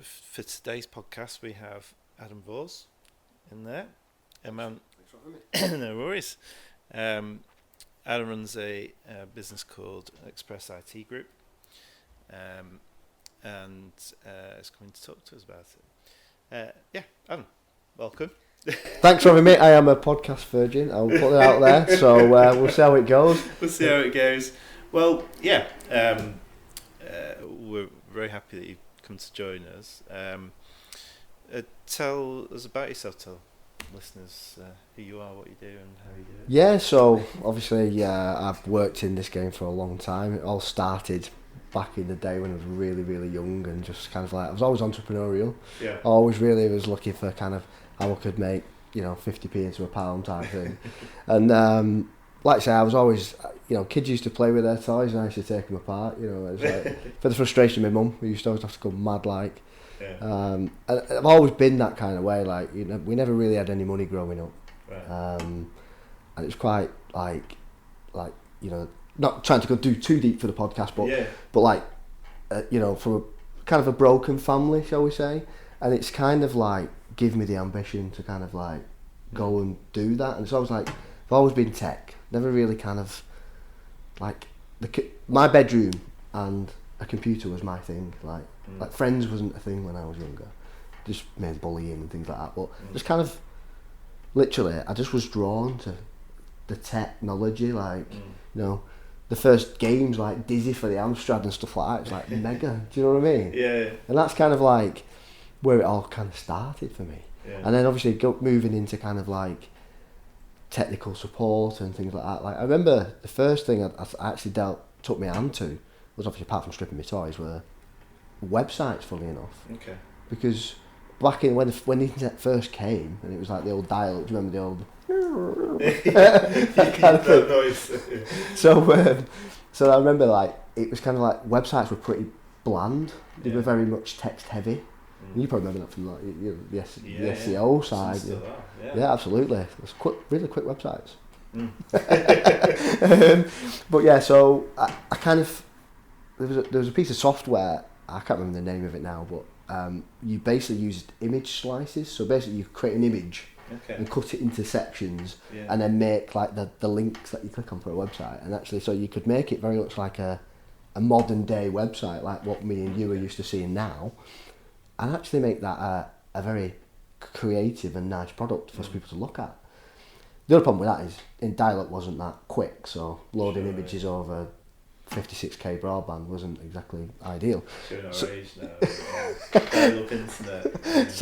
for today's podcast, we have Adam Vause in there. Thanks for having me. No worries. Adam runs a business called Express IT Group, and is coming to talk to us about it. Adam, welcome. Thanks for having me. I am a podcast virgin. I'll put it out there. So we'll see how it goes. We'll see how it goes. Well, yeah. We're very happy that you've come to join us. Tell us about yourself. Tell listeners who you are, what you do, and how you do it. Yeah, so obviously I've worked in this game for a long time. It all started back in the day when I was really, really young and just kind of like, I was always entrepreneurial. Yeah. I always really was looking for kind of how I could make, 50p into a pound type thing. And like I say, I was always, kids used to play with their toys and I used to take them apart, it was like, for the frustration of my mum, we used to always have to go mad like. Yeah. And I've always been that kind of way, like, we never really had any money growing up. Right. And it was quite like, not trying to go too deep for the podcast, but like, from a kind of a broken family, shall we say, and it's kind of like give me the ambition to kind of like go and do that. And it's always like, I've always been tech, never really kind of like my bedroom and a computer was my thing. Like friends wasn't a thing when I was younger, just main bullying and things like that. But just kind of literally, I just was drawn to the technology, like the first games like Dizzy for the Amstrad and stuff like that. It's like mega. Do you know what I mean? Yeah. And that's kind of like where it all kind of started for me. Yeah. And then obviously moving into kind of like technical support and things like that. Like I remember the first thing I actually took my hand to was obviously, apart from stripping my toys, were websites, funny enough. Okay. Because back in when the internet first came and it was like the old dial-up, do you remember the old that kind of thing? Noise. So I remember like it was kind of like websites were pretty bland. They were very much text heavy. And you probably remember that from like the SEO side. Yeah, absolutely. It's really quick websites. But yeah, so I kind of there was a piece of software, I can't remember the name of it now, but you basically used image slices. So basically you create an image and cut it into sections and then make like the links that you click on for a website. And actually, so you could make it very much like a modern day website, like what me and you are used to seeing now, and actually make that a very creative and nice product for people to look at. The other problem with that is in dial-up wasn't that quick, so loading images over 56k broadband wasn't exactly ideal. So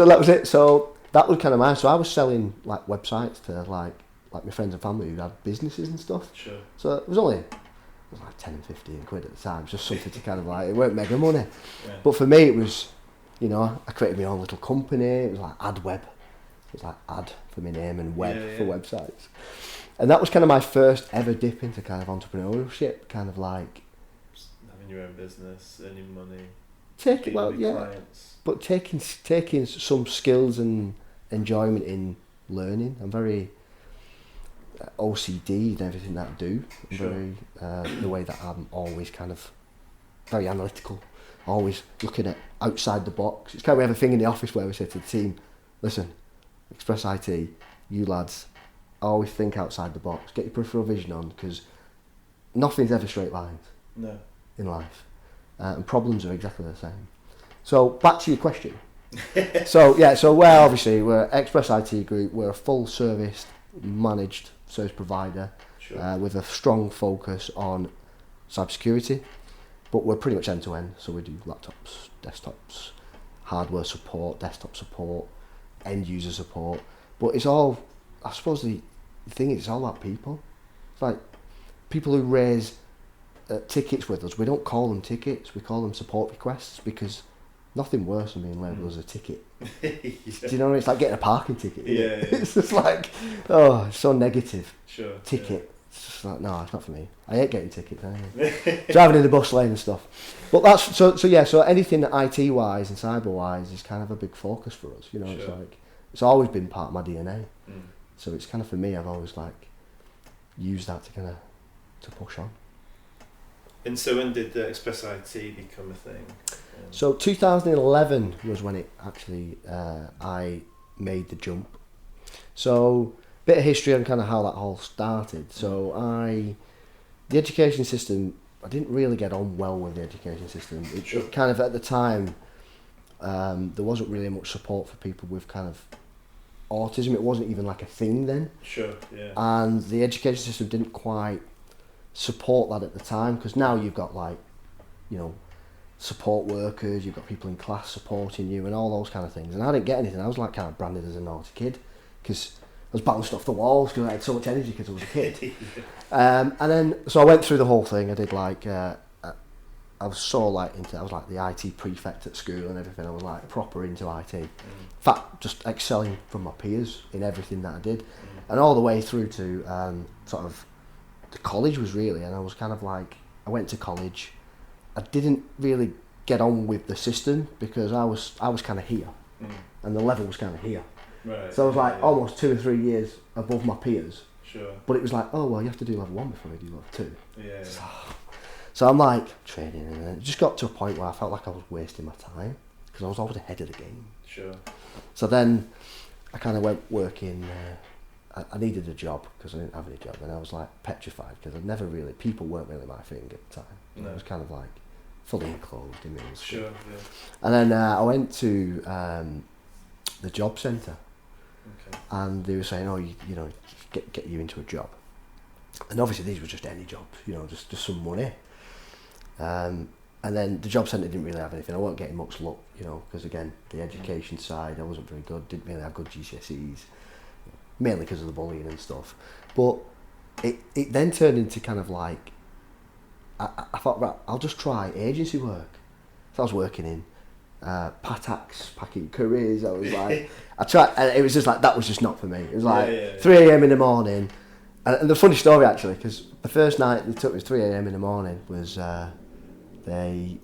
that was it. So that was kind of mine. So I was selling like websites to like my friends and family who had businesses and stuff. Sure. So it was like 10 and 15 quid at the time, just something to kind of like, it weren't mega money. Yeah. But for me it was, I created my own little company. It was like AdWeb. It was like ad for my name and web for websites. And that was kind of my first ever dip into kind of entrepreneurship, kind of like having your own business, earning money, clients. But taking some skills and enjoyment in learning. I'm very OCD in everything that I do. I'm very the way that I'm always kind of very analytical, always looking at outside the box. It's kind of, we have a thing in the office where we say to the team, listen, Express IT, you lads, always think outside the box, get your peripheral vision on, because nothing's ever straight lines in life, and problems are exactly the same. So back to your question. So obviously we're Express IT Group. We're a full service managed service provider with a strong focus on cybersecurity, but we're pretty much end to end. So we do laptops, desktops, hardware support, desktop support, end user support. But it's all, I suppose the thing is, it's all about people. It's like people who raise tickets with us. We don't call them tickets. We call them support requests, because nothing worse than being labelled as a ticket. Do you know what I mean? It's like getting a parking ticket. It's just like, it's so negative. Sure. Ticket. It's just like, no, it's not for me. I hate getting tickets anyway. Driving in the bus lane and stuff. But that's so anything IT wise and cyber wise is kind of a big focus for us. It's like, it's always been part of my DNA. So it's kind of, for me, I've always like used that to kind of to push on. And so when did Express IT become a thing? So 2011 was when it actually I made the jump. So bit of history on kind of how that all started. So the education system, I didn't really get on well with the education system. It kind of, at the time, there wasn't really much support for people with kind of autism. It wasn't even like a thing then. Sure, yeah. And the education system didn't quite support that at the time, because now you've got like, you know, support workers, you've got people in class supporting you and all those kind of things. And I didn't get anything. I was like kind of branded as a naughty kid because I was bouncing off the walls because I had so much energy because I was a kid. And then, so I went through the whole thing. I did like, I was so like into, I was like the IT prefect at school and everything. I was like proper into IT. In fact, just excelling from my peers in everything that I did. And all the way through to sort of the college was really, and I was kind of like, I went to college. I didn't really get on with the system because I was kind of here, and the level was kind of here. Right. So I was like almost 2 or 3 years above my peers. Sure. But it was like, oh well, you have to do level 1 before you do level 2. Yeah. So I'm like training, and it just got to a point where I felt like I was wasting my time because I was always ahead of the game. Sure. So then I kind of went working. I needed a job because I didn't have any job, and I was like petrified because people weren't really my thing at the time. No. I was kind of like fully enclosed in the industry. Sure, yeah. And then I went to the job centre, and they were saying, oh, you know, get you into a job. And obviously these were just any jobs, you know, just some money. And then the job centre didn't really have anything. I wasn't getting much luck, you know, because again, the education side, I wasn't very good, didn't really have good GCSEs, mainly because of the bullying and stuff. But it then turned into kind of like, I thought, right, I'll just try agency work. So I was working in Patak's, packing curries. I was like, I tried, and it was just like, that was just not for me. It was like 3 a.m. in the morning. And the funny story actually, because the first night they took me was 3 a.m. in the morning, was they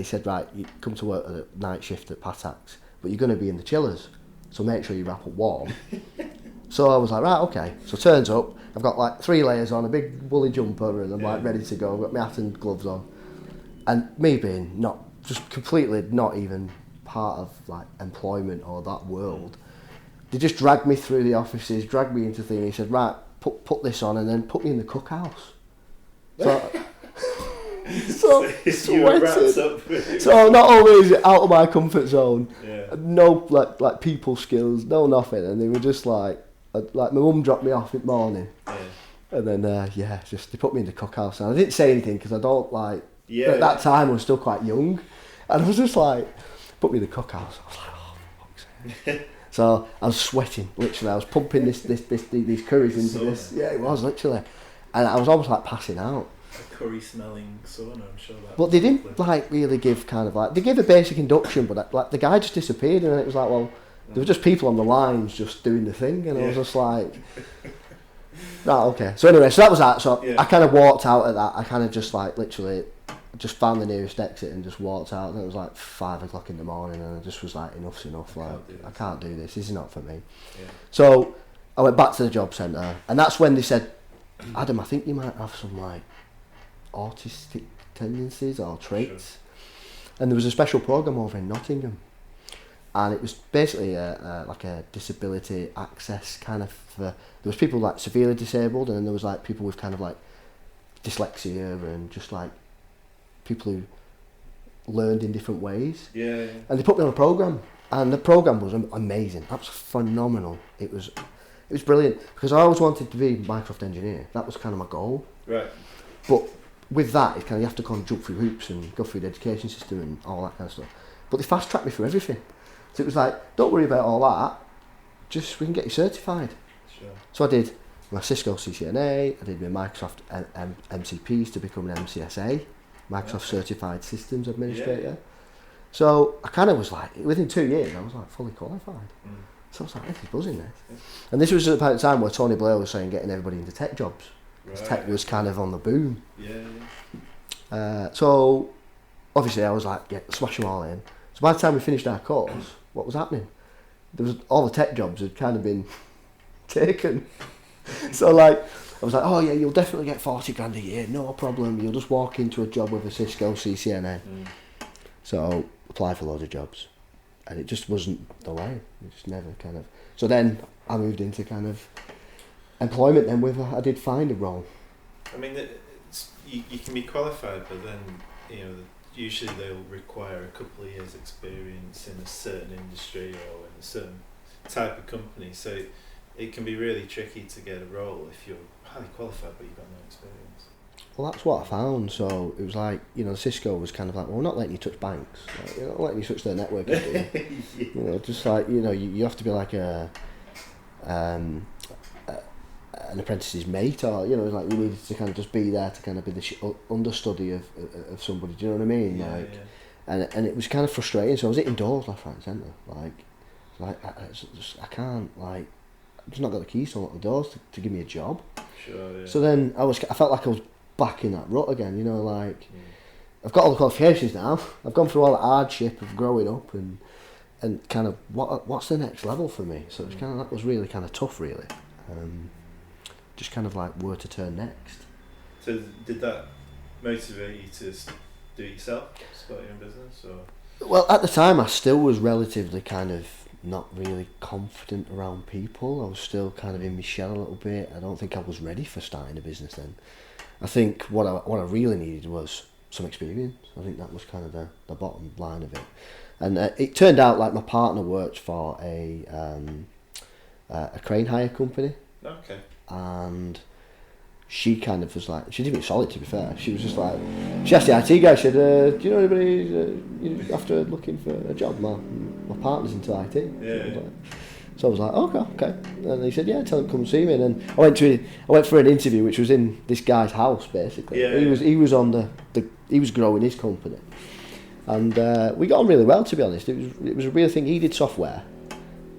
said, right, you come to work at a night shift at Patak's, but you're going to be in the chillers, so make sure you wrap up warm. So I was like, right, okay. So turns up, I've got like 3 layers on, a big woolly jumper, and I'm like ready to go. I've got my hat and gloves on. And me being just completely not even part of like employment or that world, they just dragged me through the offices, dragged me into things. He said, right, put this on, and then put me in the cookhouse. So sweating. So not only is it out of my comfort zone, no like people skills, no nothing, and they were just like my mum dropped me off in the morning, and then just they put me in the cookhouse, and I didn't say anything because I don't like. At that time I was still quite young, and I was just like, put me in the cookhouse. I was like, oh fuck's sake. So I was sweating, literally. I was pumping these curries into this. Yeah, it was literally, and I was almost like passing out. A curry smelling sauna, I'm sure that. But they didn't like really give kind of like, they gave a basic induction, but like the guy just disappeared, and it was like, well, there were just people on the lines just doing the thing, and I was just like, right, okay. So anyway, so that was that. So I kind of walked out of that. I kind of just like literally just found the nearest exit and just walked out, and it was like 5 o'clock in the morning, and I just was like, enough's enough. Like, I can't do this. This is not for me. So I went back to the job centre, and that's when they said, Adam, I think you might have some like autistic tendencies or traits. And there was a special programme over in Nottingham, and it was basically like a disability access kind of, there was people like severely disabled, and then there was like people with kind of like dyslexia and just like people who learned in different ways. And they put me on a programme, and the programme was amazing. That was phenomenal. It was brilliant, because I always wanted to be a Microsoft engineer. That was kind of my goal. Right. But with that, it's kind of, you have to kind of jump through hoops and go through the education system and all that kind of stuff. But they fast tracked me through everything. So it was like, don't worry about all that, just we can get you certified. Sure. So I did my Cisco CCNA, I did my Microsoft MCPs to become an MCSA, Microsoft Certified Systems Administrator. So I kind of was like, within 2 years, I was like fully qualified. So I was like, this is buzzing this. And this was at the time where Tony Blair was saying getting everybody into tech jobs. Tech was kind of on the boom. So obviously I was like, smash them all in. So by the time we finished our course, what was happening? There was all the tech jobs had kind of been taken. So like, I was like, oh yeah, you'll definitely get 40 grand a year, no problem. You'll just walk into a job with a Cisco CCNA. So applied for loads of jobs, and it just wasn't the way. It just never kind of. So then I moved into kind of employment. Then I did find a role. I mean, you can be qualified, but then usually they'll require a couple of years' experience in a certain industry or in a certain type of company. So it can be really tricky to get a role if you're highly qualified but you've got no experience. Well, that's what I found. So it was like, Cisco was kind of like, well, we're not letting you touch banks. Like, you're not letting you touch their network. Yeah. Just like, you have to be like an apprentice's mate, or, like you needed to kind of just be there to kind of be the understudy of somebody. Do you know what I mean? Yeah, like, yeah. And it was kind of frustrating. So I was hitting doors left, right, and centre. Like I can't, like, I've just not got the keys to unlock the doors to give me a job. Sure. Yeah. So then I felt like I was back in that rut again, like I've got all the qualifications now. I've gone through all the hardship of growing up and kind of what's the next level for me. So it's kind of, that was really kind of tough, really. Just kind of like where to turn next. So did that motivate you to do it yourself, start your own business, or? Well, at the time I still was relatively kind of not really confident around people. I was still kind of in my shell a little bit. I don't think I was ready for starting a business then. I think what I really needed was some experience. I think that was kind of the bottom line of it. And it turned out like my partner worked for a crane hire company. Okay. And she kind of was like, she did me solid, to be fair. She was just like, she asked the IT guy, she said, do you know anybody after looking for a job? My partner's into IT. Yeah. So I was like, okay. And he said, yeah, tell him come see me. And then I went for an interview, which was in this guy's house, basically. Yeah. He was growing his company, and we got on really well, to be honest. It was a real thing. He did software,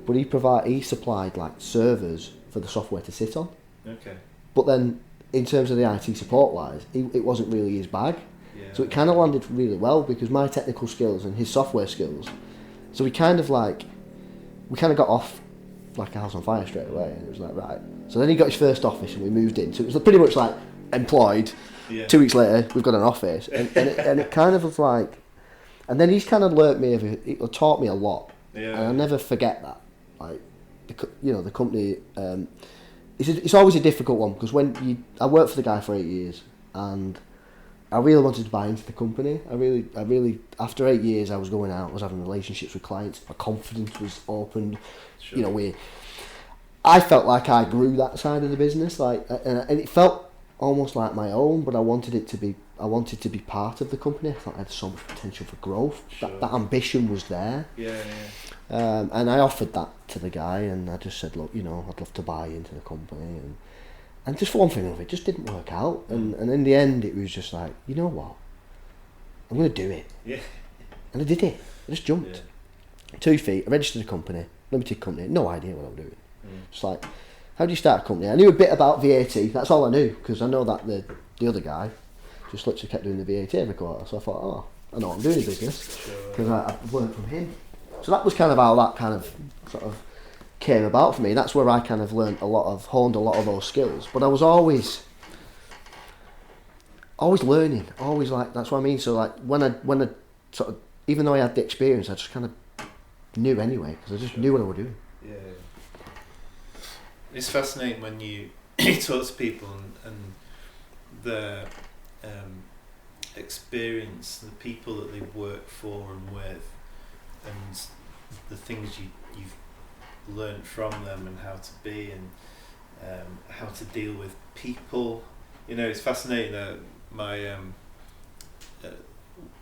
but he supplied like servers for the software to sit on. Okay. But then, in terms of the IT support wise, it wasn't really his bag. Yeah. So it kind of landed really well because my technical skills and his software skills. So we kind of got off like a house on fire straight away, and it was like, right. So then he got his first office and we moved in. So it was pretty much like employed. Yeah. 2 weeks later, we've got an office, and it kind of was like, and then he's kind of it taught me a lot, Yeah. and I'll never forget that. Like, the company, it's always a difficult one because I worked for the guy for 8 years, and I really wanted to buy into the company. I really, after 8 years, I was going out, I was having relationships with clients, my confidence was opened. Sure. I felt like I grew that side of the business, like, and it felt almost like my own, but I wanted to be part of the company. I thought I had so much potential for growth. Sure. That ambition was there. Yeah. And I offered that to the guy, and I just said, look, I'd love to buy into the company, and just for one thing or another, it just didn't work out. And in the end, it was just like, you know what, I'm going to do it. Yeah. And I did it. I just jumped. Yeah. 2 feet. I registered a company, limited company, no idea what I'm doing. Just like, how do you start a company? I knew a bit about VAT. That's all I knew, because I know that the other guy just literally kept doing the VAT every quarter. So I thought, I know what I'm doing in business, because I've learned from him. So that was kind of how that kind of sort of came about for me. That's where I kind of honed a lot of those skills. But I was always learning, always, like, that's what I mean. So like when I sort of, even though I had the experience, I just kind of knew anyway, because I just knew what I was doing. Yeah. It's fascinating when you talk to people and their experience, the people that they work for and with, and the things you've learned from them, and how to be, and how to deal with people. It's fascinating that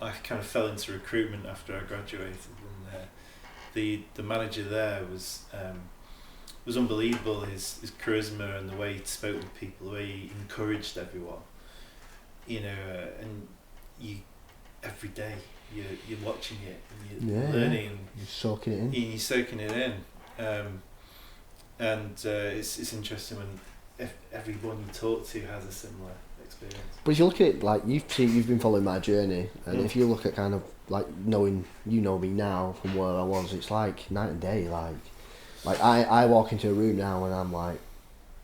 I kind of fell into recruitment after I graduated, and the manager there was unbelievable. His charisma and the way he spoke with people, the way he encouraged everyone. And you every day you're watching it and you're learning. Yeah. You're soaking it in. You're soaking it in. And it's interesting when everyone you talk to has a similar experience. But if you look at it, like, you've been following my journey, and if you look at kind of like knowing me now from where I was, it's like night and day. Like I walk into a room now and I'm like,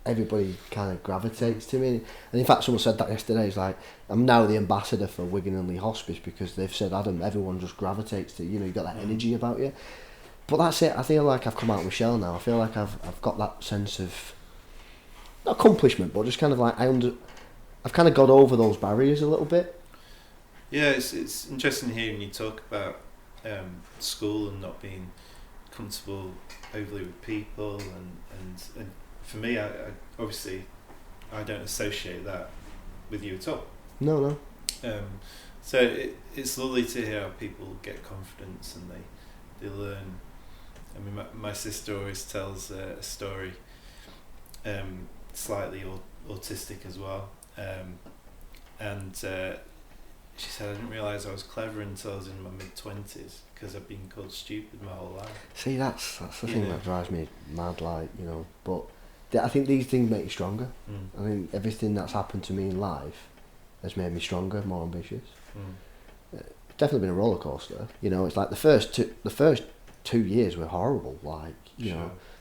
everybody kind of gravitates to me. And in fact, someone said that yesterday. It's like, I'm now the ambassador for Wigan and Lee Hospice because they've said, Adam, everyone just gravitates to you. You've got that energy about you. But that's it. I feel like I've come out of my shell now. I feel like I've got that sense of, not accomplishment, but just kind of like I've kind of got over those barriers a little bit. Yeah, it's interesting hearing you talk about school and not being comfortable overly with people, and for me, I obviously I don't associate that with you at all. No. So it's lovely to hear how people get confidence and they learn. I mean, my sister always tells a story, slightly autistic as well, and she said, I didn't realise I was clever until I was in my mid-20s because I've been called stupid my whole life. See, that's the thing that drives me mad, like, but I think these things make you stronger. I think everything that's happened to me in life has made me stronger, more ambitious. It's definitely been a roller coaster. It's like the first 2 years were horrible. Like,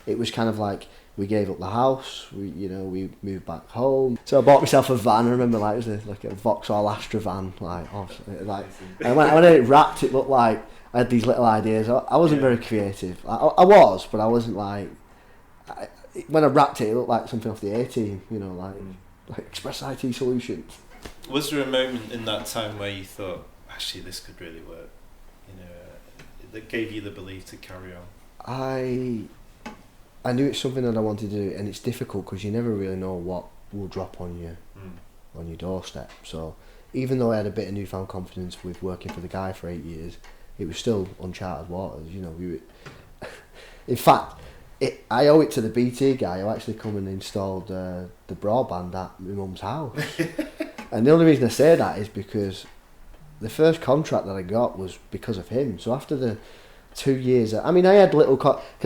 it was kind of like we gave up the house. We moved back home. So I bought myself a van. I remember it was like a Vauxhall Astra van. And when I had it wrapped, it looked like I had these little ideas. I wasn't very creative. I was, but I wasn't like. When I wrapped it looked like something off the A-Team. Like Express IT Solutions. Was there a moment in that time where you thought, actually, this could really work? That gave you the belief to carry on? I knew it's something that I wanted to do, and it's difficult because you never really know what will drop on you on your doorstep. So even though I had a bit of newfound confidence with working for the guy for 8 years, it was still uncharted waters. In fact, I owe it to the BT guy who actually come and installed the broadband at my mum's house. And the only reason I say that is because the first contract that I got was because of him. So after the 2 years, I had little contracts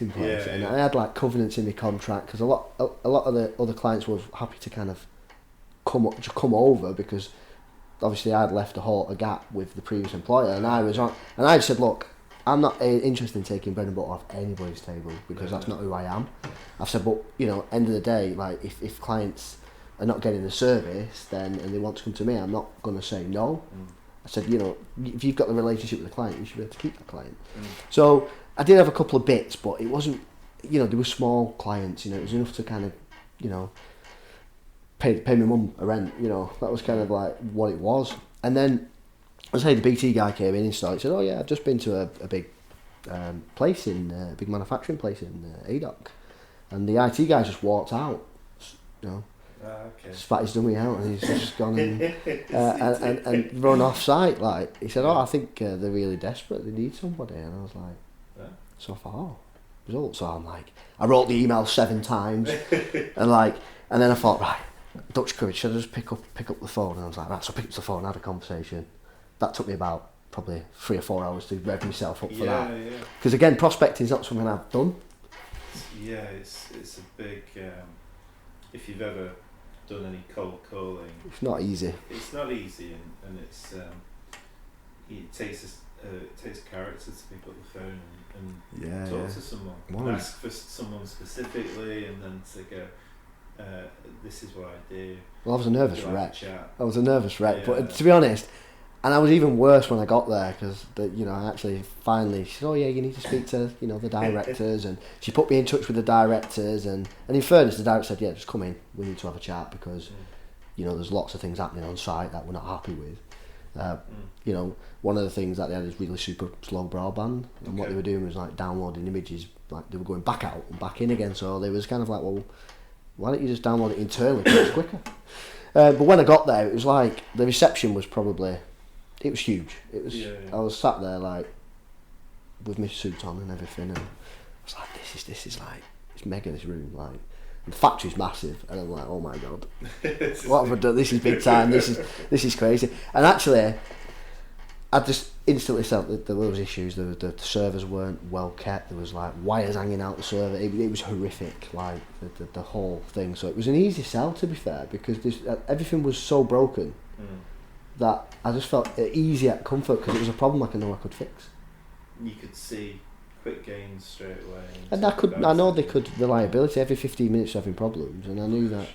in place, and I had like covenants in my contract because a lot of the other clients were happy to kind of come over because obviously I'd left a gap with the previous employer, and I said, look, I'm not interested in taking bread and butter off anybody's table because that's not who I am. I've said, but end of the day, like if clients are not getting the service, then and they want to come to me, I'm not going to say no. I said, if you've got the relationship with the client, you should be able to keep the client. So I did have a couple of bits, but it wasn't, there were small clients, it was enough to kind of, pay my mum a rent, that was kind of like what it was. And then, I say the BT guy came in and started, said, oh yeah, I've just been to a big place a big manufacturing place in ADOC. And the IT guy just walked out, spat his dummy out, and he's just gone and run off site. Like, he said, I think they're really desperate, they need somebody. And I was like, so I thought, results. So I'm like, I wrote the email 7 times, and then I thought, right, Dutch courage, should I just pick up the phone? And I was like, right, so I picked up the phone, had a conversation. That took me about probably 3 or 4 hours to rev myself up for that. Because again, prospecting is not something I've done. Yeah, it's a big. If you've ever done any cold calling, it's not easy. It's not easy, and it's it takes character to pick up the phone and talk to someone, and ask for someone specifically, and then to go, this is what I do. Well, I was a nervous wreck. But to be honest, and I was even worse when I got there because I actually finally, she said, oh yeah, you need to speak to the directors, and she put me in touch with the directors, and in fairness, the director said, yeah, just come in, we need to have a chat because there's lots of things happening on site that we're not happy with. One of the things that they had is really super slow broadband, and what they were doing was like downloading images, like they were going back out and back in again, so they was kind of like, well, why don't you just download it internally because it's quicker. But when I got there, it was like the reception was probably, it was huge. It was. I was sat there like with my suit on and everything, and I was like, "This is like, it's mega. This room, like, and the factory's massive." And I'm like, "Oh my god, what have I done? This is big time. This is crazy." And actually, I just instantly felt that there was issues. The servers weren't well kept. There was like wires hanging out the server. It was horrific, like the whole thing. So it was an easy sell, to be fair, because everything was so broken. That I just felt easy at comfort because it was a problem I know I could fix. You could see quick gains straight away. And I know they could reliability every 15 minutes having problems, and I knew that.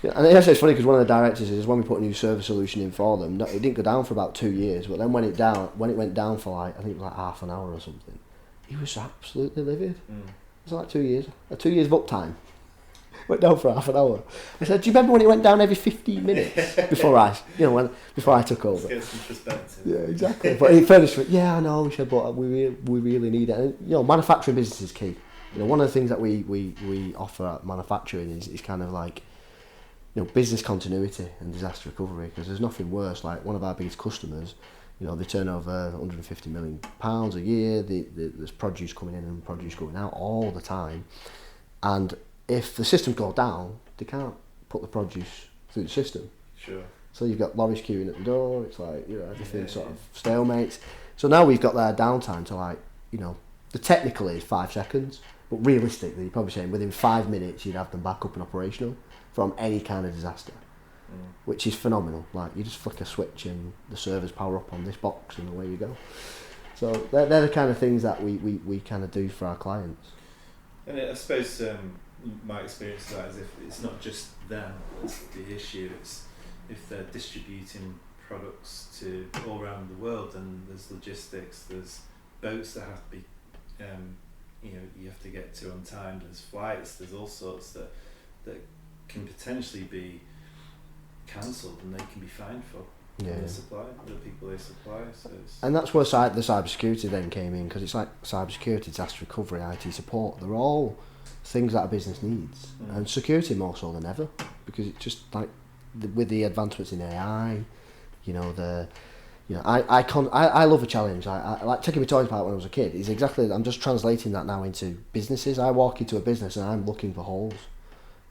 Yeah, and it's funny because one of the directors is when we put a new server solution in for them, it didn't go down for about 2 years, but then when it went down for like, I think it was like half an hour or something, he was absolutely livid. It was like 2 years, 2 years of uptime. Went down for half an hour. I said, do you remember when it went down every 15 minutes before I took over? Let's get some perspective. Yeah, exactly. But in fairness, yeah, I know. We said, but we really need it. And, manufacturing business is key. One of the things that we offer at manufacturing is kind of like, business continuity and disaster recovery, because there's nothing worse. Like one of our biggest customers, they turn over £150 million a year. There's produce coming in and produce going out all the time, and if the systems go down, they can't put the produce through the system. Sure. So you've got lorries queuing at the door. It's like everything sort of stalemates. So now we've got their downtime to like the technical is 5 seconds, but realistically, you're probably saying within 5 minutes you'd have them back up and operational from any kind of disaster, which is phenomenal. Like you just flick a switch and the servers power up on this box and away you go. So they're the kind of things that we kind of do for our clients. And I suppose my experience of that is if it's not just them that's the issue, it's if they're distributing products to all around the world, and there's logistics, there's boats that have to be you have to get to on time, there's flights, there's all sorts that can potentially be cancelled and they can be fined for the people they supply. And that's where the cybersecurity then came in, because it's like cybersecurity, disaster recovery, IT support, they're all things that a business needs, and security more so than ever, because it's just like with the advancements in AI, I love a challenge. I like taking my toys apart when I was a kid. It's exactly, I'm just translating that now into businesses. I walk into a business and I'm looking for holes,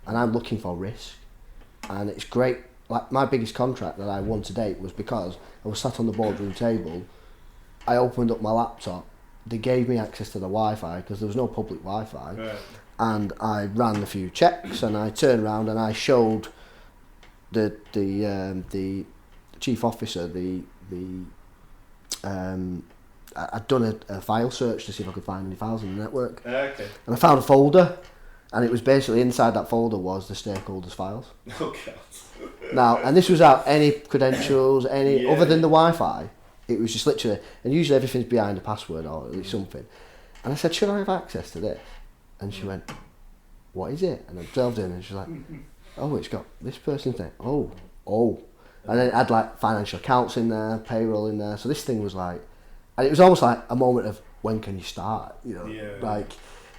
and I'm looking for risk, and it's great. Like my biggest contract that I won to date was because I was sat on the boardroom table, I opened up my laptop, they gave me access to the Wi-Fi because there was no public Wi-Fi, right. And I ran a few checks, and I turned around and I showed the chief officer I'd done a file search to see if I could find any files in the network, okay. And I found a folder, and it was basically inside that folder was the stakeholders' files. Oh God. Now, and this was out any credentials, other than the Wi-Fi. It was just literally, and usually everything's behind a password or at least something. And I said, should I have access to this? And she went, what is it? And I delved in and she's like, oh, it's got this person's name. Oh. And then it had like financial accounts in there, payroll in there. So this thing was like, and it was almost like a moment of when can you start? Like,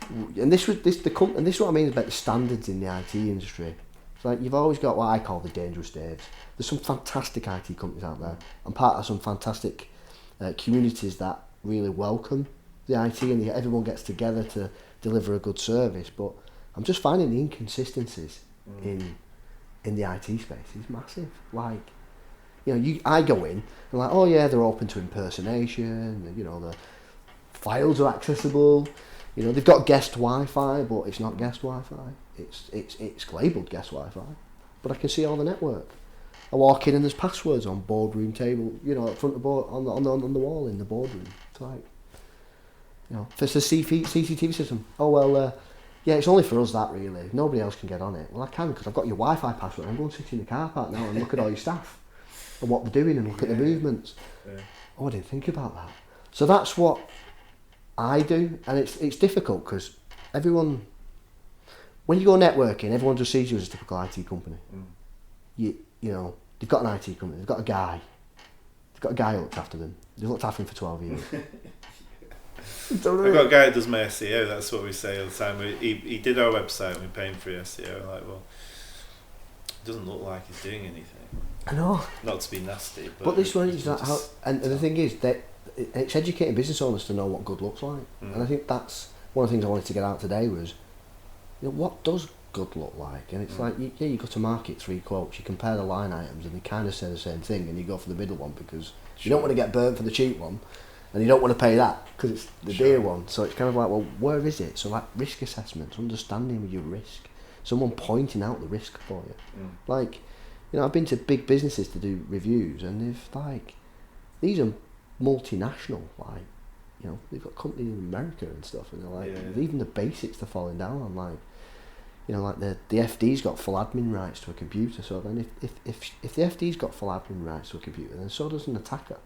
and this is what I mean about the standards in the IT industry. It's like you've always got what I call the dangerous Daves. There's some fantastic IT companies out there. I'm part of some fantastic communities that really welcome the IT, and everyone gets together to deliver a good service. But I'm just finding the inconsistencies in the IT space is massive. Like, I go in and like, oh yeah, they're open to impersonation. The files are accessible. They've got guest Wi-Fi, but it's not guest Wi-Fi. It's labelled guest Wi-Fi, but I can see all the network. I walk in and there's passwords on boardroom table, up front of board on the wall in the boardroom. It's like, if it's a CCTV system, oh well, yeah, it's only for us that really. Nobody else can get on it. Well, I can because I've got your Wi-Fi password. I'm going to sit in the car park now and look at all your staff and what they're doing and look at the movements. Yeah. Oh, I didn't think about that. So that's what I do, and it's difficult because everyone, when you go networking, everyone just sees you as a typical IT company. They've got an IT company, they've got a guy who looks after them. They've looked after him for 12 years. I've got a guy that does my SEO. That's what we say all the time. He did our website and we pay him for SEO. Like, well, it doesn't look like he's doing anything. I know. Not to be nasty, but this one is that how. And the thing is that it's educating business owners to know what good looks like. And I think that's one of the things I wanted to get out today was, what does good look like? And it's like, you go to market 3 quotes, you compare the line items, and they kind of say the same thing, and you go for the middle one because you don't want to get burnt for the cheap one. And you don't want to pay that because it's the dear one. So it's kind of like, well, where is it? So like risk assessments, understanding your risk, someone pointing out the risk for you. Like, I've been to big businesses to do reviews, and if like these are multinational, like they've got companies in America and stuff, and they're like, Yeah. even the basics they're falling down on, like, like the FD's got full admin rights to a computer, so then if the FD's got full admin rights to a computer, then so does an attacker.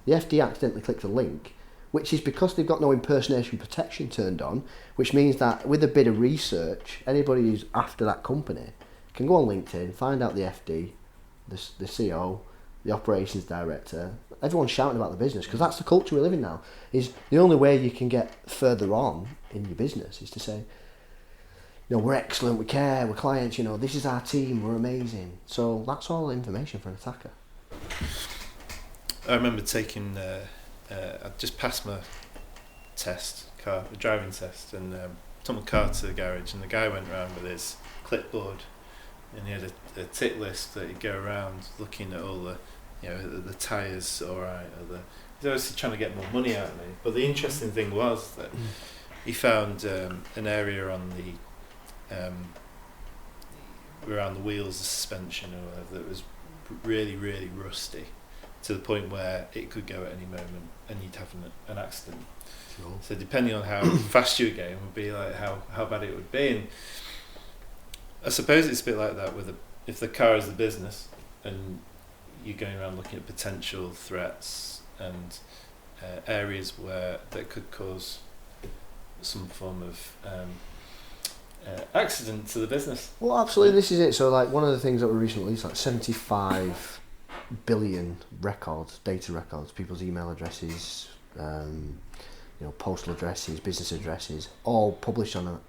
The FD accidentally clicked a link, which is because they've got no impersonation protection turned on, which means that with a bit of research, anybody who's after that company can go on LinkedIn, find out the FD, the CEO, the operations director, everyone's shouting about the business, because that's the culture we live in now. Is the only way you can get further on in your business is to say, we're excellent, we care, we're clients, this is our team, we're amazing. So that's all information for an attacker. I remember taking, I just passed my driving test, and took my car to the garage, and the guy went around with his clipboard, and he had a tick list that he'd go around looking at all the, the tyres alright, he's obviously trying to get more money out of me. But the interesting thing was that he found an area on the around the wheels, the suspension or whatever, that was really, really rusty, to the point where it could go at any moment and you'd have an accident. Sure. So depending on how fast you were going would be like how bad it would be. And I suppose it's a bit like that if the car is the business and you're going around looking at potential threats and areas that could cause some form of accident to the business. Well, absolutely, this is it. So, like, one of the things that were recently released, like 75 billion data records, people's email addresses, postal addresses, business addresses, all published on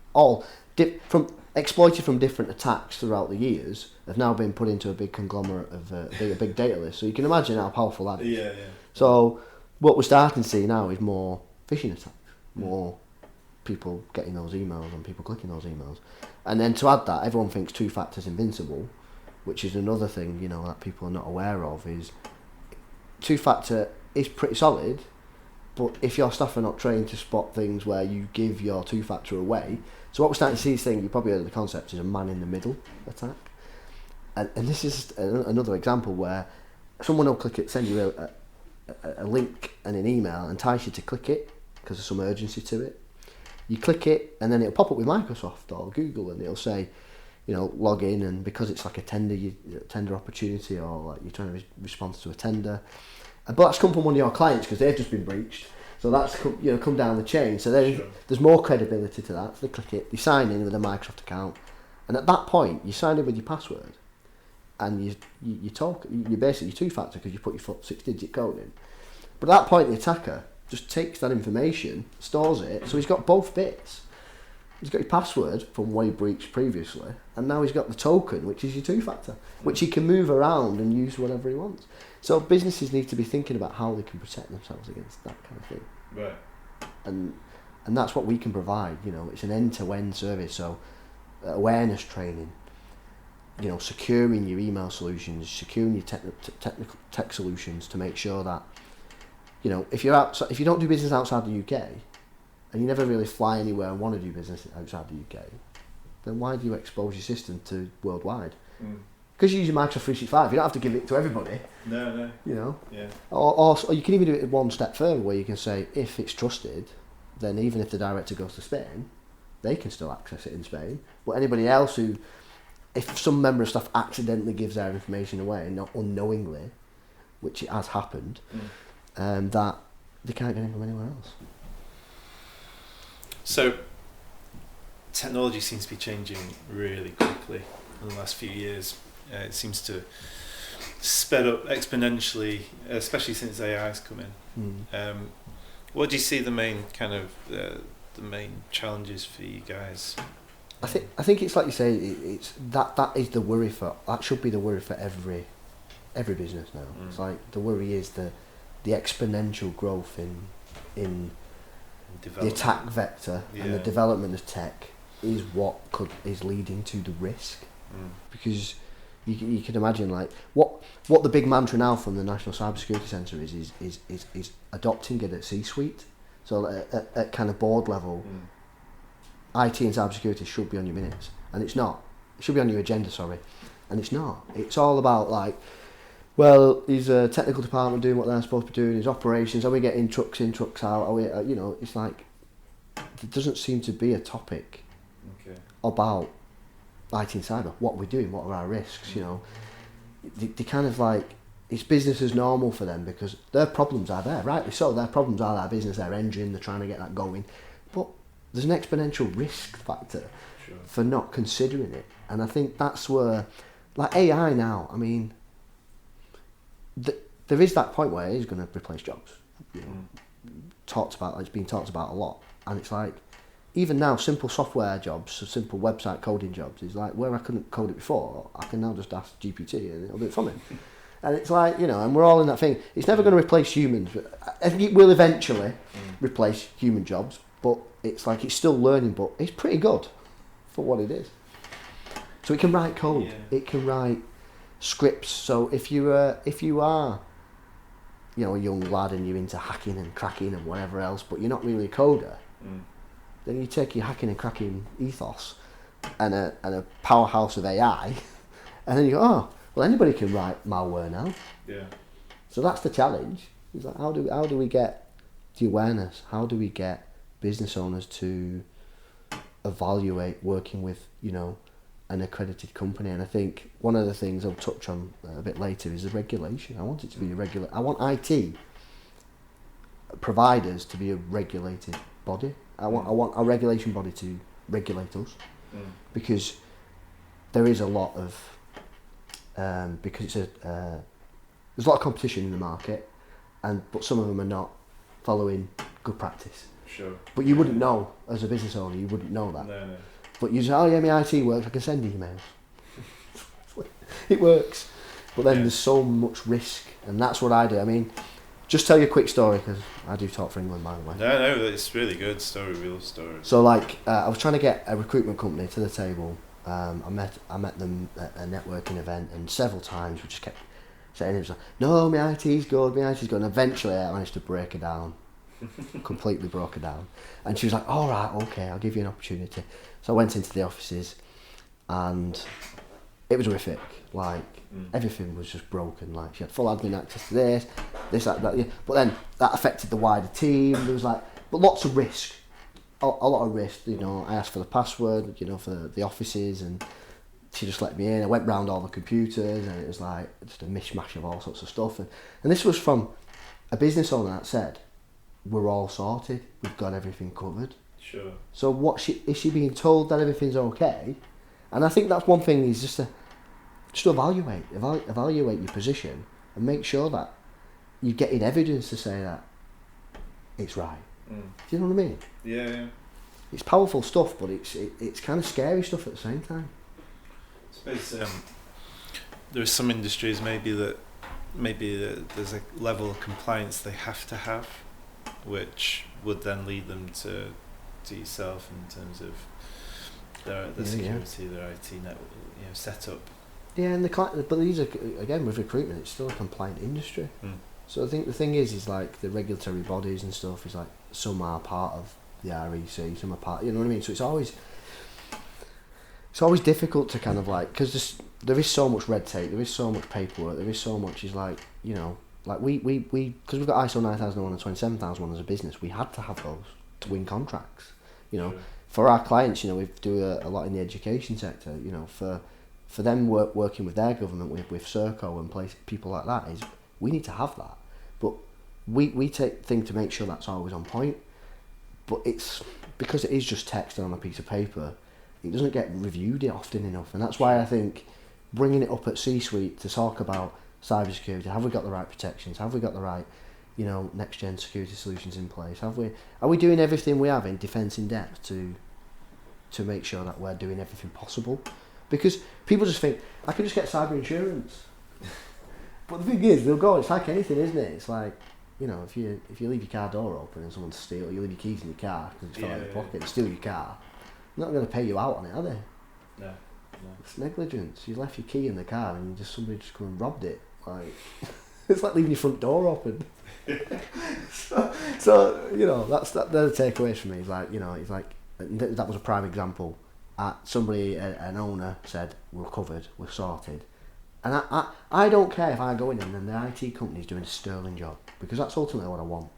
exploited from different attacks throughout the years, have now been put into a big conglomerate of a big data list. So you can imagine how powerful that is. Yeah. So what we're starting to see now is more phishing attacks, more people getting those emails and people clicking those emails. And then to add that, everyone thinks two-factor's invincible, which is another thing, that people are not aware of, is two-factor is pretty solid, but if your staff are not trained to spot things where you give your two-factor away, so what we're starting to see, this thing, you probably heard of the concept, is a man-in-the-middle attack. And this is another example where someone will click it, send you a link and an email, and entice you to click it because there's some urgency to it. You click it, and then it'll pop up with Microsoft or Google, and it'll say, log in, and because it's like a tender opportunity, or like you're trying to respond to a tender, but that's come from one of your clients because they've just been breached. So that's come down the chain. So there's more credibility to that. So they click it, they sign in with a Microsoft account, and at that point you sign in with your password, and you basically two-factor because you put your 6-digit code in. But at that point the attacker just takes that information, stores it, so he's got both bits. He's got your password from where he breached previously, and now he's got the token, which is your two-factor, which he can move around and use whenever he wants. So businesses need to be thinking about how they can protect themselves against that kind of thing. Right. And that's what we can provide. It's an end-to-end service. So awareness training, securing your email solutions, securing your tech solutions to make sure that, if you don't do business outside the UK, and you never really fly anywhere and want to do business outside the UK, then why do you expose your system to worldwide? Because you use your Microsoft 365, you don't have to give it to everybody. No. Yeah. Or you can even do it one step further, where you can say, if it's trusted, then even if the director goes to Spain, they can still access it in Spain. But anybody else if some member of staff accidentally gives their information away, not unknowingly, which it has happened, that they can't get in from anywhere else. So, technology seems to be changing really quickly in the last few years. It seems to sped up exponentially, especially since AI's come in. What do you see the main the main challenges for you guys? I think it's like you say, it's that is the worry that should be the worry for every business now. It's like the worry is the exponential growth in the attack vector and the development of tech is what is leading to the risk. Because you can imagine, like, what the big mantra now from the National Cybersecurity Centre is adopting it at C-suite. So at kind of board level, IT and cybersecurity should be on your minutes, and it's not. It should be on your agenda, sorry, and it's not. It's all about, like, well, is a technical department doing what they're supposed to be doing? Is operations? Are we getting trucks in, trucks out? Are we, it's like there doesn't seem to be a topic about IT and cyber. What we're doing, what are our risks? They kind of like it's business as normal for them because their problems are there, rightly so. Their problems are their business, their engine. They're trying to get that going, but there's an exponential risk factor for not considering it, and I think that's where, like AI now. I mean, there is that point where it is going to replace jobs. It's been talked about a lot, and it's like even now, simple software jobs, simple website coding jobs is like where I couldn't code it before. I can now just ask GPT and it'll do it for me. And it's like, and we're all in that thing. It's never going to replace humans. It will eventually replace human jobs, but it's like it's still learning, but it's pretty good for what it is. So it can write code. It can write scripts. So if you are, a young lad and you're into hacking and cracking and whatever else, but you're not really a coder, then you take your hacking and cracking ethos and a powerhouse of AI, and then you go, oh, well, anybody can write malware now. Yeah. So that's the challenge. It's like how do we get the awareness? How do we get business owners to evaluate working with an accredited company? And I think one of the things I'll touch on a bit later is the regulation. I want it to be I want IT providers to be a regulated body. I want a regulation body to regulate us, because there is a lot of because there's a lot of competition in the market, but some of them are not following good practice. Sure. But you wouldn't know as a business owner. You wouldn't know that. No. But you say, oh yeah, my IT works. I can send emails. It works, but then there's so much risk, and that's what I do. I mean, just tell you a quick story because I do talk for England, by the way. No, it's really good story, real story. So I was trying to get a recruitment company to the table. I met them at a networking event, and several times we just kept saying it was like, no, my IT's good, and eventually I managed to break her down. Completely broke her down, and she was like, all right, okay, I'll give you an opportunity. So I went into the offices, and it was horrific. Like everything was just broken. Like she had full admin access to this, that. Yeah. But then that affected the wider team. There was but lots of risk, a lot of risk. I asked for the password, for the offices, and she just let me in. I went round all the computers, and it was like just a mishmash of all sorts of stuff. And this was from a business owner that said, we're all sorted, we've got everything covered. Sure. So is she being told that everything's okay? And I think that's one thing, is just to evaluate your position and make sure that you're getting evidence to say that it's right. Do you know what I mean? Yeah. It's powerful stuff, but it's kind of scary stuff at the same time. I suppose there are some industries maybe there's a level of compliance they have to have, which would then lead them to yourself in terms of their security, their IT network, setup. Yeah, and but these are, again, with recruitment, it's still a compliant industry. So I think the thing is like the regulatory bodies and stuff is like some are part of the REC, some are part, you know what I mean? So it's always difficult to kind of because there is so much red tape, there is so much paperwork, there is so much, is like we because we've got ISO 9001 and 27001 as a business, we had to have those to win contracts. Sure. For our clients, we do a lot in the education sector. For them working with their government, with Serco and people like that, is we need to have that. But we take things to make sure that's always on point. But it's because it is just text on a piece of paper, it doesn't get reviewed often enough, and that's why I think bringing it up at C-suite to talk about cybersecurity, have we got the right protections? Have we got the right, next gen security solutions in place? Are we doing everything we have in defence in depth to make sure that we're doing everything possible? Because people just think, I can just get cyber insurance. But the thing is, they'll go, it's like anything, isn't it? It's like, if you leave your car door open and someone steals, you leave your keys in your car because it's fell out of your pocket and steal your car, they're not going to pay you out on it, are they? No. It's negligence. You left your key in the car and somebody just come and robbed it. Like, it's like leaving your front door open. so they're the takeaways for me. It's like, that was a prime example. An owner said, we're covered, we're sorted. And I don't care if I go in and then the IT company's doing a sterling job, because that's ultimately what I want.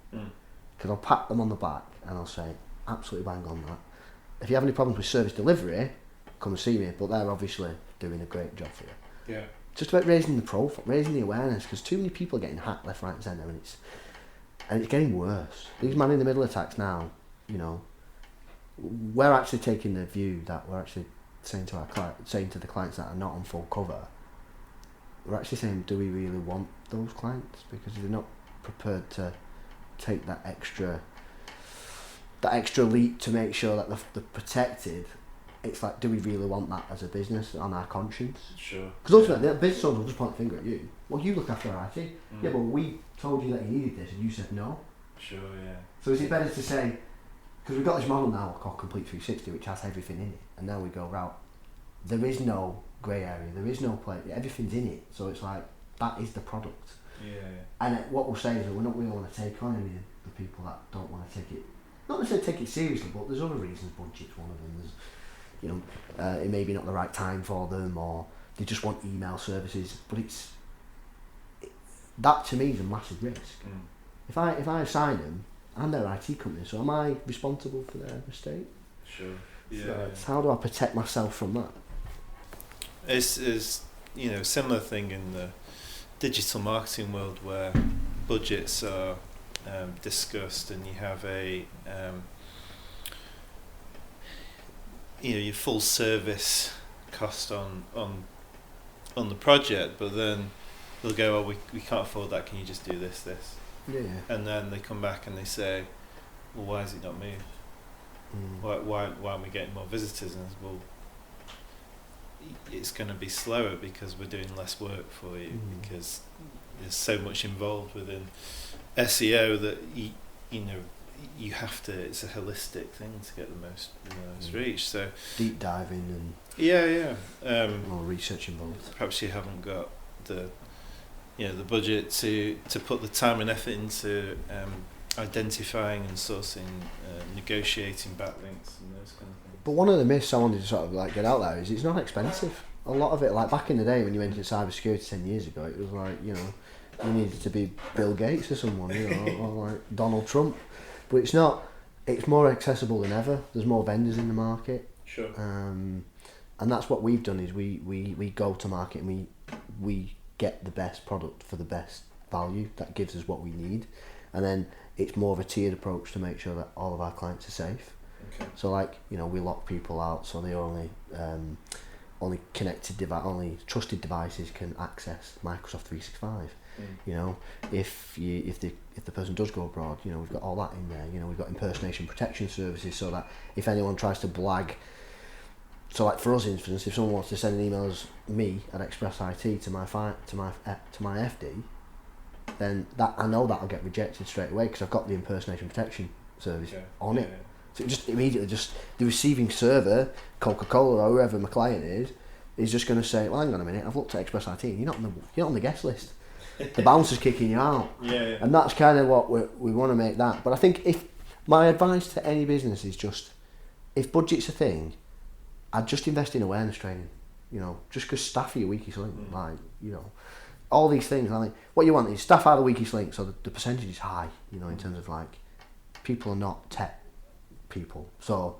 Because I'll pat them on the back and I'll say, absolutely bang on that. If you have any problems with service delivery, come and see me, but they're obviously doing a great job for you. Yeah. Just about raising the profile, raising the awareness, because too many people are getting hacked left, right and centre, and it's getting worse. These man in the middle attacks now, you know, we're actually taking the view that we're actually saying to the clients that are not on full cover, we're actually saying, do we really want those clients? Because they're not prepared to take that extra leap to make sure that they're protected. It's like, do we really want that as a business on our conscience? Sure. Because ultimately, the business owners will just point the finger at you. Well, you look after our IT. Yeah, but we told you that you needed this and you said no. Sure, yeah. So is it better to say, because we've got this model now called Complete 360, which has everything in it, and now we go, right, there is no grey area, there is no play, everything's in it. So it's like, that is the product. Yeah. And what we'll say is that we don't really want to take on any of the people that don't want to take it, not necessarily take it seriously, but there's other reasons. Budget's one of them. There's, you know, it may be not the right time for them, or they just want email services. But that to me is a massive risk. If I assign them, I'm their IT company, so am I responsible for their mistake? Sure. Yeah. So how do I protect myself from that? It's you know, similar thing in the digital marketing world where budgets are discussed, and you have a you know, your full service cost on the project, but then they'll go, well, we can't afford that, can you just do this? Yeah. And then they come back and they say, well, why has it not moved? Why aren't we getting more visitors? And well, it's going to be slower because we're doing less work for you, because there's so much involved within SEO that you know, you have to, it's a holistic thing to get the most reach. So deep diving and more research involved. Perhaps you haven't got the budget to put the time and effort into identifying and sourcing, negotiating backlinks and those kind of things. But one of the myths I wanted to sort of like get out there is it's not expensive. A lot of it, like back in the day when you went into cybersecurity 10 years ago, it was like, you know, you needed to be Bill Gates or someone, you know, or like Donald Trump. But it's not. It's more accessible than ever. There's more vendors in the market. Sure. And that's what we've done is we go to market and we get the best product for the best value that gives us what we need, and then it's more of a tiered approach to make sure that all of our clients are safe. Okay. So like, you know, we lock people out so they only trusted devices can access Microsoft 365. You know, if the person does go abroad, you know, we've got all that in there. You know, we've got impersonation protection services so that if anyone tries to blag, so like for us, for instance, if someone wants to send an email as me at Express IT to my FD, then that I know that'll get rejected straight away because I've got the impersonation protection service on it. So it just immediately the receiving server, Coca-Cola or whoever my client is just going to say, well, hang on a minute, I've looked at Express IT and you're not on the guest list. The bouncer's kicking you out. Yeah. And that's kind of what we want to make that. But I think if my advice to any business is just, if budget's a thing, I'd just invest in awareness training. You know, just because staff are your weakest link. Like, you know, all these things. I think what you want is staff are the weakest link, so the percentage is high. You know, in terms of like, people are not tech people. So,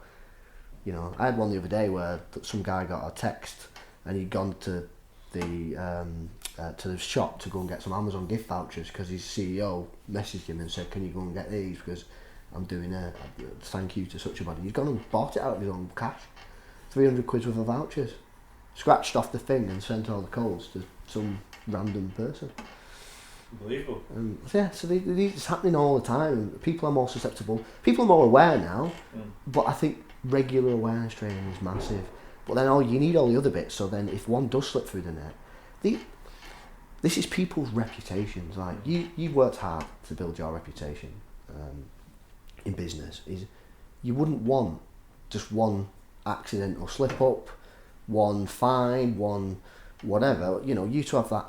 you know, I had one the other day where some guy got a text and he'd gone to the shop to go and get some Amazon gift vouchers because his CEO messaged him and said, can you go and get these because I'm doing a thank you to such a body. He's gone and bought it out of his own cash, 300 quid worth of vouchers, scratched off the thing and sent all the codes to some random person. Unbelievable. So it's happening all the time. People are more susceptible, people are more aware now, but I think regular awareness training is massive. But then you need all the other bits, so then if one does slip through the net, this is people's reputations. Like you've worked hard to build your reputation in business. You wouldn't want just one accidental slip up, one fine, one whatever. You know, you to have that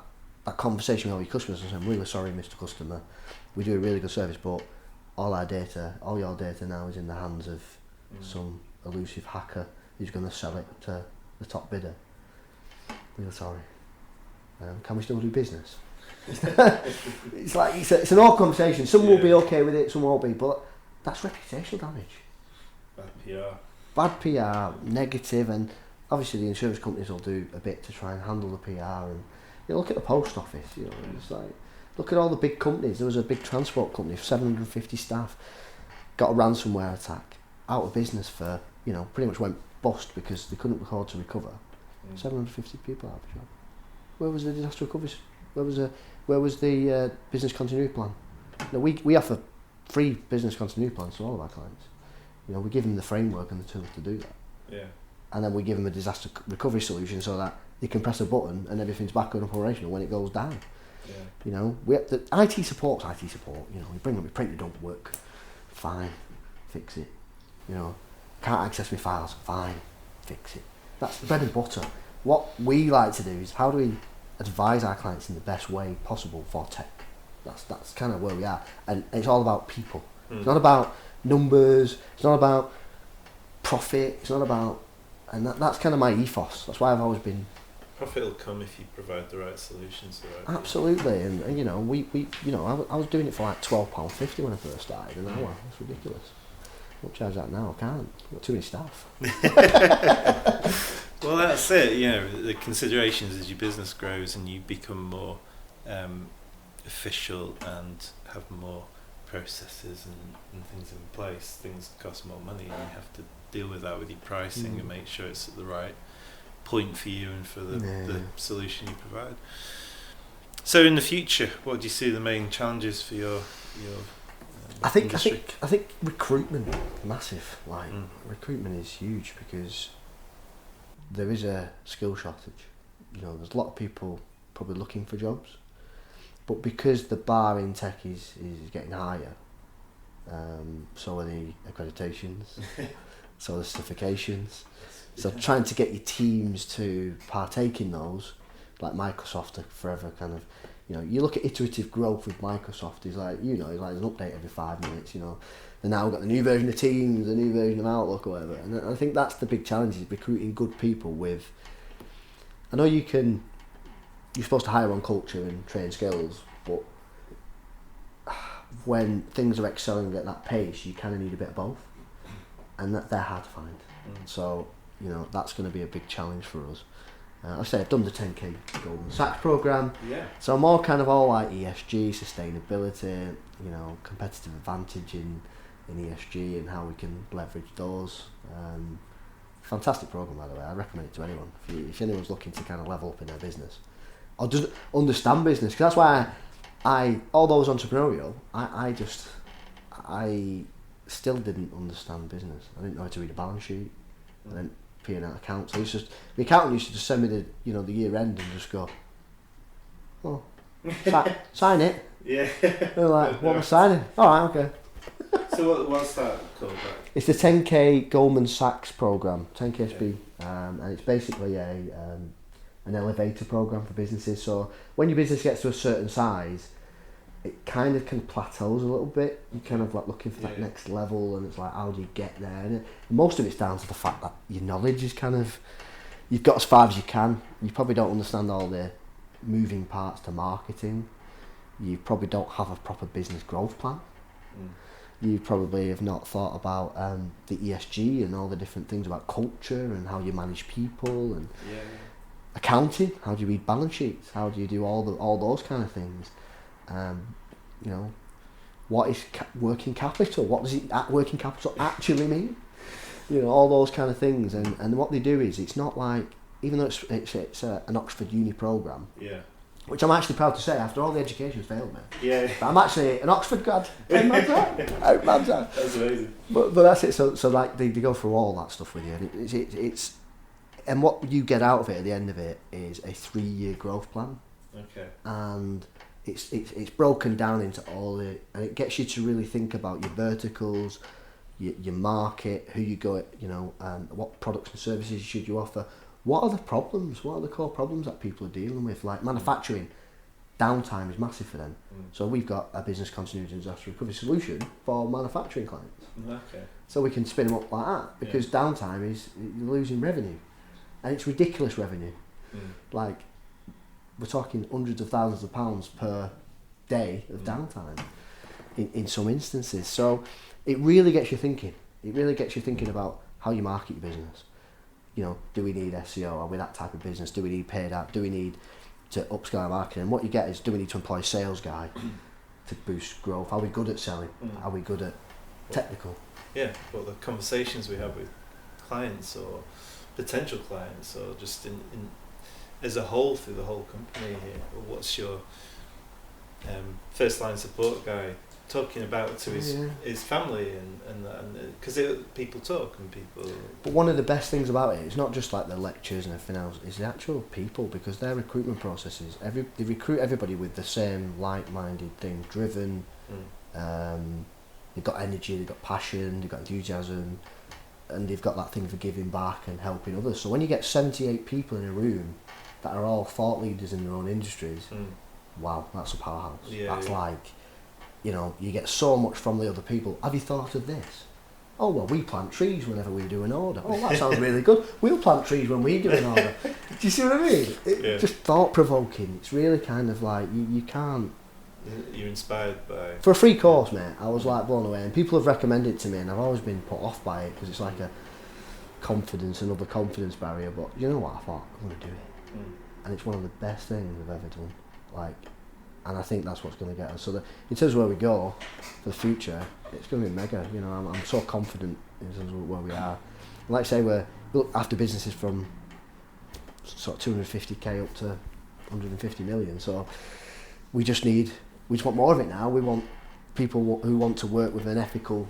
conversation with all your customers and say, I'm really sorry, Mr. Customer, we do a really good service, but all your data now is in the hands of some elusive hacker who's going to sell it to the top bidder. Really sorry. Can we still do business? It's like it's an odd conversation. Some will be okay with it, some won't be, but that's reputational damage. Bad PR, negative, and obviously the insurance companies will do a bit to try and handle the PR. And look at the post office. It's like, look at all the big companies. There was a big transport company, 750 staff, got a ransomware attack, out of business for pretty much went bust because they couldn't afford to recover. 750 people out of a job. Where was the disaster recovery? Where was the business continuity plan? We offer free business continuity plans to all of our clients. We give them the framework and the tools to do that. Yeah. And then we give them a disaster recovery solution so that you can press a button and everything's back and operational when it goes down. Yeah. We have the IT support. We bring up your printer don't work, fine, fix it. Can't access my files, fine, fix it. That's bread and butter. What we like to do is how do we advise our clients in the best way possible for tech. That's kind of where we are, and it's all about people. It's not about numbers. It's not about profit. It's not about, and that's kind of my ethos. That's why I've always been. Profit will come if you provide the right solutions. Absolutely, and I was doing it for like £12.50 when I first started an hour. That's ridiculous. I won't charge that now. I can't. I've got too many staff. Well, that's it. The considerations as your business grows and you become more official and have more processes and things in place, things cost more money, and you have to deal with that with your pricing and make sure it's at the right point for you and for the solution you provide. So in the future, what do you see the main challenges for your industry? I think recruitment massive. Recruitment is huge because there is a skill shortage. There's a lot of people probably looking for jobs, but because the bar in tech is getting higher, so are the accreditations, so are the certifications. So trying to get your teams to partake in those, like Microsoft are forever kind of, you look at iterative growth with Microsoft, it's like, it's like an update every 5 minutes, They now got the new version of Teams, the new version of Outlook or whatever. And I think that's the big challenge, is recruiting good people with, I know you're supposed to hire on culture and train skills, but when things are excelling at that pace, you kind of need a bit of both. And they're hard to find. So, that's going to be a big challenge for us. I say I've done the 10k Goldman Sachs program. Yeah. So I'm more kind of all like ESG, sustainability, competitive advantage in ESG and how we can leverage those. Fantastic program, by the way. I recommend it to anyone. If anyone's looking to kind of level up in their business or just understand business, because that's why although I was entrepreneurial, I still didn't understand business. I didn't know how to read a balance sheet. I didn't P&L accounts. The accountant used to just send me the year end and just go, oh, sign it. Yeah. They're like, what am I signing? All right, okay. So what's that called? It's the 10k Goldman Sachs program, 10k SB, and it's basically an elevator program for businesses. So when your business gets to a certain size, it kind of can plateaus a little bit. You're kind of like looking for that next level, and it's like, how do you get there? And most of it's down to the fact that your knowledge is kind of, you've got as far as you can. You probably don't understand all the moving parts to marketing. You probably don't have a proper business growth plan. You probably have not thought about the ESG and all the different things about culture and how you manage people and accounting. How do you read balance sheets? How do you do all those kind of things? What is working capital? What does working capital actually mean? All those kind of things. And what they do is, it's not like, even though it's an Oxford uni program, which I'm actually proud to say, after all the education's failed me. Yeah. But I'm actually an Oxford grad. How mad's that? That's amazing. But that's it. So like they go through all that stuff with you. And it's and what you get out of it at the end of it is a 3-year growth plan. Okay. And it's broken down into all the, and it gets you to really think about your verticals, your market, who you go at, what products and services should you offer. What are the problems? What are the core problems that people are dealing with? Like manufacturing, downtime is massive for them. So we've got a business continuity and disaster recovery solution for manufacturing clients. Okay. So we can spin them up like that, because downtime is, you're losing revenue, and it's ridiculous revenue. Like we're talking hundreds of thousands of pounds per day of downtime in some instances. So it really gets you thinking. It really gets you thinking about how you market your business. You know, do we need SEO? Are we that type of business? Do we need paid app? Do we need to upscale our marketing? And what you get is, do we need to employ a sales guy to boost growth? Are we good at selling? Are we good at technical? Yeah, well, the conversations we have with clients or potential clients, or just in as a whole through the whole company here, what's your first line support guy talking about to his family and because people talk and people. But one of the best things about it is not just like the lectures and everything else, is the actual people, because their recruitment processes, they recruit everybody with the same like-minded thing, driven. They've got energy, they've got passion, they've got enthusiasm, and they've got that thing for giving back and helping others. So when you get 78 people in a room that are all thought leaders in their own industries, wow, that's a powerhouse. That's like, you know, you get so much from the other people. Have you thought of this? Oh, well, we plant trees whenever we do an order. Oh, that sounds really good. We'll plant trees when we do an order. Do you see what I mean? Just thought-provoking. It's really kind of like, you can't... You're inspired by... For a free course, mate, I was like blown away. And people have recommended it to me, and I've always been put off by it, because it's like another confidence barrier. But you know what? I thought, I'm going to do it. And it's one of the best things I've ever done. Like... And I think that's what's going to get us. So in terms of where we go for the future, it's going to be mega. You know, I'm so confident in terms of where we are. And like I say, we look after businesses from sort of 250k up to 150 million. So we just want more of it now. We want people who want to work with an ethical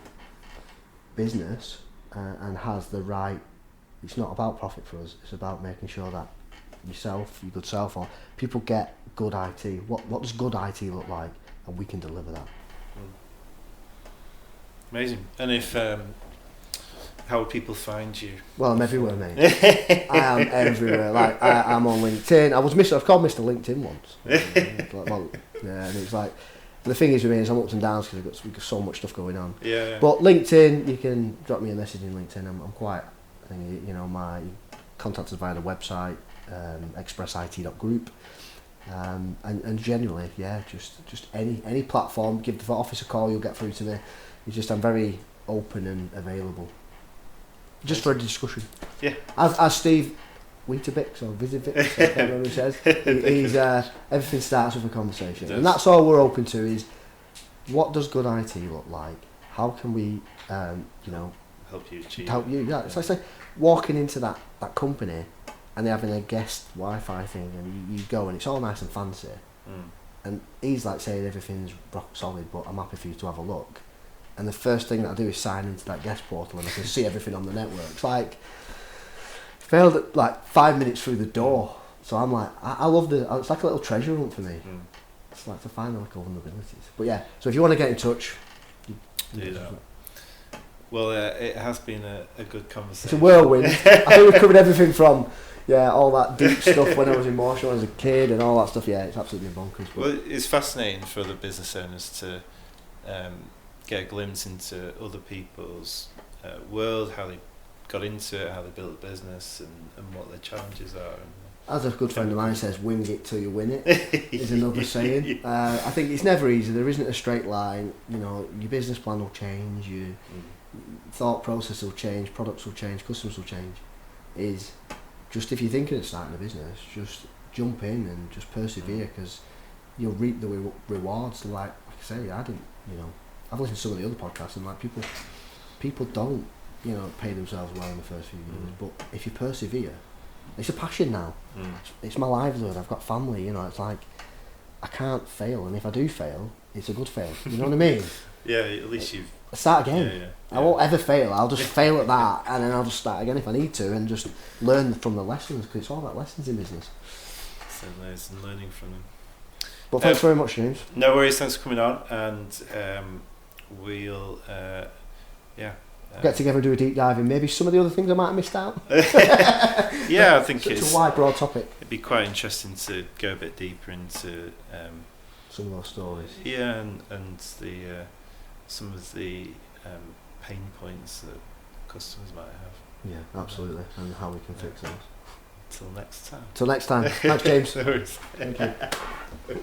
business and has the right. It's not about profit for us. It's about making sure that yourself, your good self, or people get good IT. What does good IT look like? And we can deliver that. Amazing. And if how would people find you? Well, I'm everywhere, mate. I am everywhere. Like I'm on LinkedIn. I've called Mr. LinkedIn once. And it's like, the thing is with me is I'm ups and downs because we've got so much stuff going on. Yeah. But LinkedIn, you can drop me a message in LinkedIn. I'm quite, you know, my contact us via the website, expressit.group. And generally, just any platform, give the office a call, you'll get through to me. It's just, I'm very open and available, just for a discussion. Yeah. As Steve Weetabix or Visibix, I can't remember who says, he's everything starts with a conversation, and that's all we're open to. Is what does good IT look like? How can we, help you achieve? Help you, yeah. It's like say walking into that company. And they're having a guest Wi-Fi thing, and you go, and it's all nice and fancy. And he's like saying everything's rock solid, but I'm happy for you to have a look. And the first thing that I do is sign into that guest portal, and I can see everything on the network. It's like failed at like 5 minutes through the door. So I'm like, I love it's like a little treasure hunt for me. It's like to find the little vulnerabilities. But yeah, so if you want to get in touch, do that. Well, it has been a good conversation. It's a whirlwind. I think we've covered everything from. Yeah, all that deep stuff when I was emotional as a kid and all that stuff. Yeah, it's absolutely bonkers. But well, it's fascinating for other business owners to get a glimpse into other people's world, how they got into it, how they built a business, and what their challenges are. As a good friend of mine says, wing it till you win it, is another saying. I think it's never easy. There isn't a straight line. You know, your business plan will change, your thought process will change, products will change, customers will change. Just if you're thinking of starting a business, just jump in and just persevere, because you'll reap the rewards. Like I say, I've listened to some of the other podcasts, and like people don't, pay themselves well in the first few years. But if you persevere, it's a passion now. It's my livelihood. I've got family. It's like I can't fail, and if I do fail, it's a good fail. You know what I mean? Yeah, at least you've... Start again. Yeah. I won't ever fail. I'll just fail at that, and then I'll just start again if I need to, and just learn from the lessons, because it's all about lessons in business. So nice, and learning from them. But thanks very much, James. No worries, thanks for coming on, and we'll get together and do a deep dive in maybe some of the other things I might have missed out. Yeah, I think it's a wide, broad topic. It'd be quite interesting to go a bit deeper into some of those stories. Yeah, and the some of the pain points that customers might have. Yeah, absolutely, and how we can fix those. Till next time. Till next time. Thanks, James. No worries. Thank you.